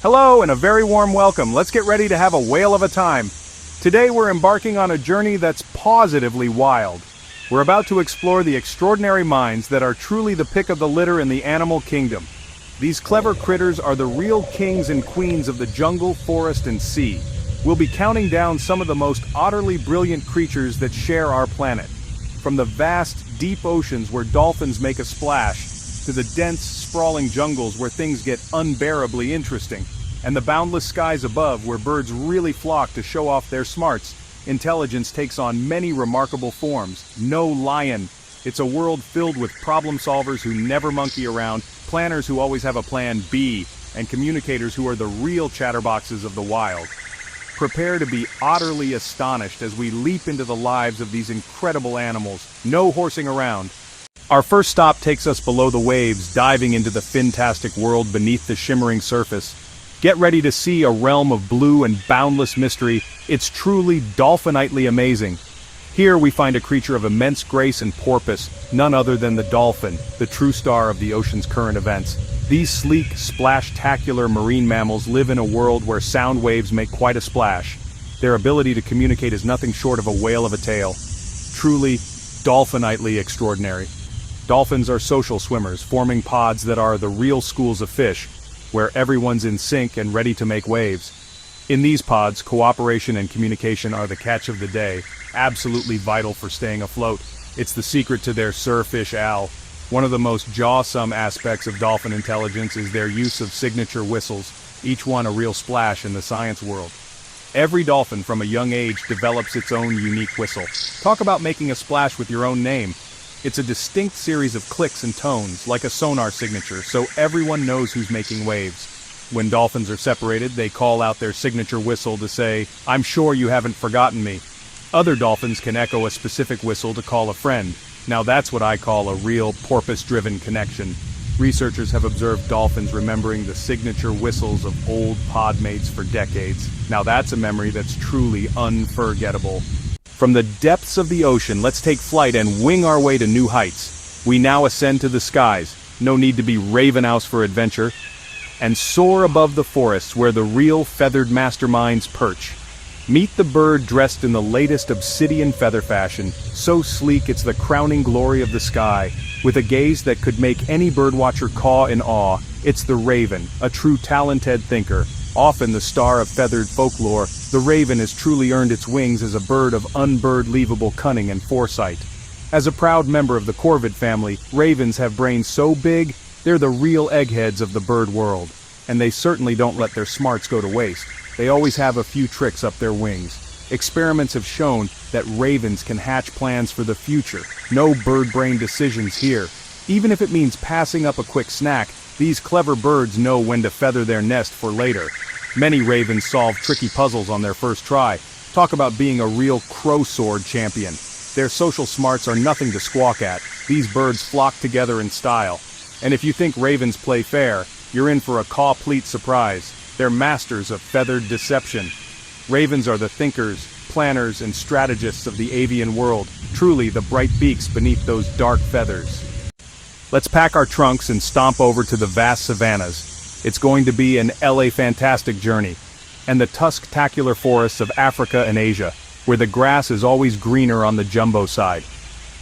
Hello and a very warm welcome. Let's get ready to have a whale of a time. Today we're embarking on a journey that's positively wild. We're about to explore the extraordinary minds that are truly the pick of the litter in the animal kingdom. These clever critters are the real kings and queens of the jungle, forest, and sea. We'll be counting down some of the most utterly brilliant creatures that share our planet. From the vast, deep oceans where dolphins make a splash, to the dense, sprawling jungles where things get unbearably interesting, and the boundless skies above where birds really flock to show off their smarts, intelligence takes on many remarkable forms. No lion. It's a world filled with problem solvers who never monkey around, planners who always have a plan B, and communicators who are the real chatterboxes of the wild. Prepare to be utterly astonished as we leap into the lives of these incredible animals. No horsing around. Our first stop takes us below the waves, diving into the fantastic world beneath the shimmering surface. Get ready to see a realm of blue and boundless mystery. It's truly dolphinitely amazing. Here we find a creature of immense grace and porpoise, none other than the dolphin, the true star of the ocean's current events. These sleek, splash-tacular marine mammals live in a world where sound waves make quite a splash. Their ability to communicate is nothing short of a whale of a tale. Truly, dolphinitely extraordinary. Dolphins are social swimmers, forming pods that are the real schools of fish, where everyone's in sync and ready to make waves. In these pods, cooperation and communication are the catch of the day, absolutely vital for staying afloat. It's the secret to their surfish al. One of the most jawsome aspects of dolphin intelligence is their use of signature whistles, each one a real splash in the science world. Every dolphin from a young age develops its own unique whistle. Talk about making a splash with your own name. It's a distinct series of clicks and tones, like a sonar signature, so everyone knows who's making waves. When dolphins are separated, they call out their signature whistle to say, "I'm sure you haven't forgotten me." Other dolphins can echo a specific whistle to call a friend. Now that's what I call a real porpoise-driven connection. Researchers have observed dolphins remembering the signature whistles of old pod mates for decades. Now that's a memory that's truly unforgettable. From the depths of the ocean, let's take flight and wing our way to new heights. We now ascend to the skies, no need to be Ravenhouse for adventure, and soar above the forests where the real feathered masterminds perch. Meet the bird dressed in the latest obsidian feather fashion, so sleek it's the crowning glory of the sky. With a gaze that could make any birdwatcher caw in awe, it's the raven, a true talented thinker. Often the star of feathered folklore, the raven has truly earned its wings as a bird of unbird-leavable cunning and foresight. As a proud member of the corvid family, ravens have brains so big, they're the real eggheads of the bird world. And they certainly don't let their smarts go to waste. They always have a few tricks up their wings. Experiments have shown that ravens can hatch plans for the future. No bird-brain decisions here. Even if it means passing up a quick snack, these clever birds know when to feather their nest for later. Many ravens solve tricky puzzles on their first try. Talk about being a real crow sword champion. Their social smarts are nothing to squawk at. These birds flock together in style. And if you think ravens play fair, you're in for a complete surprise. They're masters of feathered deception. Ravens are the thinkers, planners, and strategists of the avian world, truly the bright beaks beneath those dark feathers. Let's pack our trunks and stomp over to the vast savannas. It's going to be an LA-fantastic journey, and the tusk-tacular forests of Africa and Asia, where the grass is always greener on the jumbo side.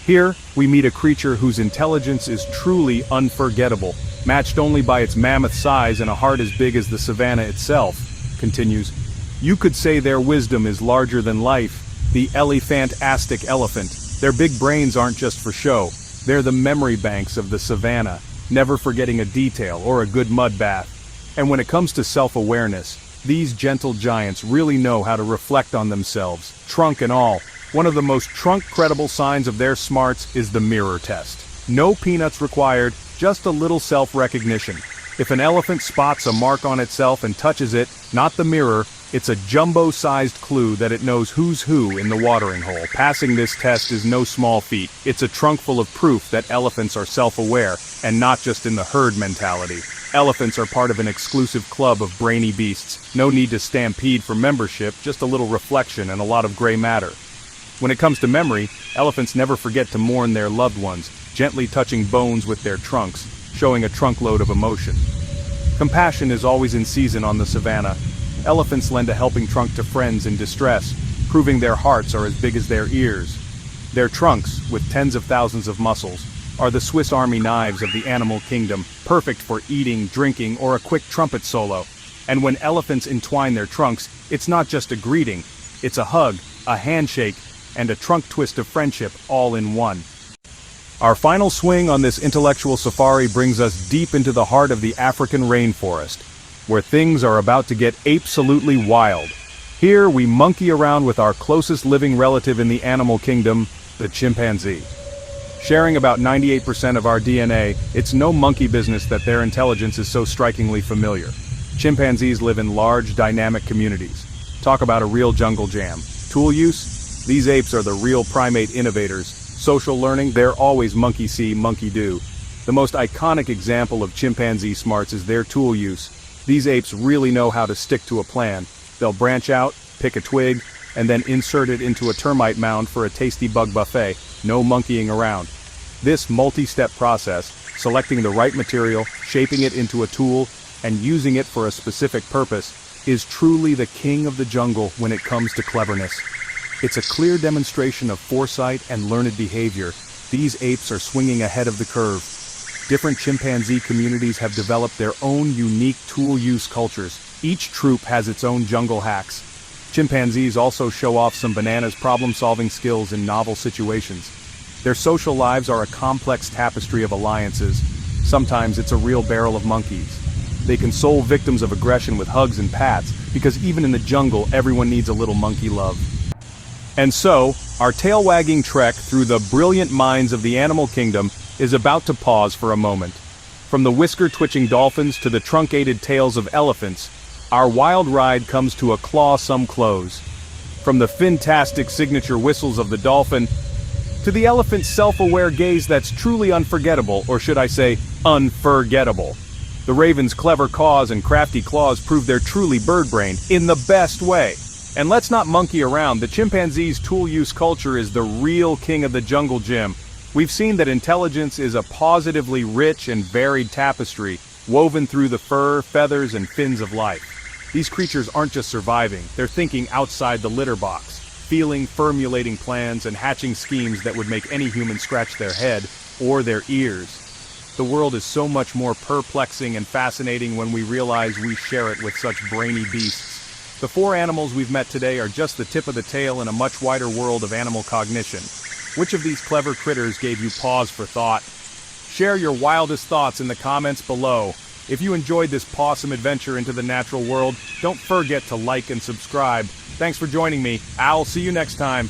Here, we meet a creature whose intelligence is truly unforgettable, matched only by its mammoth size and a heart as big as the savanna itself. Continues, you could say their wisdom is larger than life, the elephantastic elephant. Their big brains aren't just for show. They're the memory banks of the savanna, never forgetting a detail or a good mud bath. And when it comes to self-awareness, these gentle giants really know how to reflect on themselves, trunk and all. One of the most trunk-credible signs of their smarts is the mirror test. No peanuts required, just a little self-recognition. If an elephant spots a mark on itself and touches it, not the mirror, it's a jumbo-sized clue that it knows who's who in the watering hole. Passing this test is no small feat. It's a trunk full of proof that elephants are self-aware, and not just in the herd mentality. Elephants are part of an exclusive club of brainy beasts. No need to stampede for membership, just a little reflection and a lot of gray matter. When it comes to memory, elephants never forget to mourn their loved ones, gently touching bones with their trunks, showing a trunkload of emotion. Compassion is always in season on the savannah. Elephants lend a helping trunk to friends in distress, proving their hearts are as big as their ears. Their trunks, with tens of thousands of muscles, are the Swiss Army knives of the animal kingdom, perfect for eating, drinking, or a quick trumpet solo. And when elephants entwine their trunks, it's not just a greeting, it's a hug, a handshake, and a trunk twist of friendship all in one. Our final swing on this intellectual safari brings us deep into the heart of the African rainforest, where things are about to get absolutely wild. Here we monkey around with our closest living relative in the animal kingdom, the chimpanzee. Sharing about 98% of our DNA, it's no monkey business that their intelligence is so strikingly familiar. Chimpanzees live in large, dynamic communities. Talk about a real jungle jam. Tool use? These apes are the real primate innovators. Social learning? They're always monkey see, monkey do. The most iconic example of chimpanzee smarts is their tool use. These apes really know how to stick to a plan. They'll branch out, pick a twig, and then insert it into a termite mound for a tasty bug buffet. No monkeying around. This multi-step process, selecting the right material, shaping it into a tool, and using it for a specific purpose, is truly the king of the jungle when it comes to cleverness. It's a clear demonstration of foresight and learned behavior. These apes are swinging ahead of the curve. Different chimpanzee communities have developed their own unique tool use cultures. Each troop has its own jungle hacks. Chimpanzees also show off some bananas problem-solving skills in novel situations. Their social lives are a complex tapestry of alliances. Sometimes it's a real barrel of monkeys. They console victims of aggression with hugs and pats, because even in the jungle, everyone needs a little monkey love. And so, our tail-wagging trek through the brilliant minds of the animal kingdom is about to pause for a moment. From the whisker-twitching dolphins to the truncated tails of elephants, our wild ride comes to a claw-some close. From the fantastic signature whistles of the dolphin to the elephant's self-aware gaze that's truly unforgettable, or should I say, unforgettable. The raven's clever caws and crafty claws prove they're truly bird brain in the best way. And let's not monkey around, the chimpanzee's tool use culture is the real king of the jungle gym. We've seen that intelligence is a positively rich and varied tapestry, woven through the fur, feathers, and fins of life. These creatures aren't just surviving, they're thinking outside the litter box, feeling, formulating plans, and hatching schemes that would make any human scratch their head or their ears. The world is so much more perplexing and fascinating when we realize we share it with such brainy beasts. The four animals we've met today are just the tip of the tail in a much wider world of animal cognition. Which of these clever critters gave you pause for thought? Share your wildest thoughts in the comments below. If you enjoyed this pawsome adventure into the natural world, don't forget to like and subscribe. Thanks for joining me. I'll see you next time.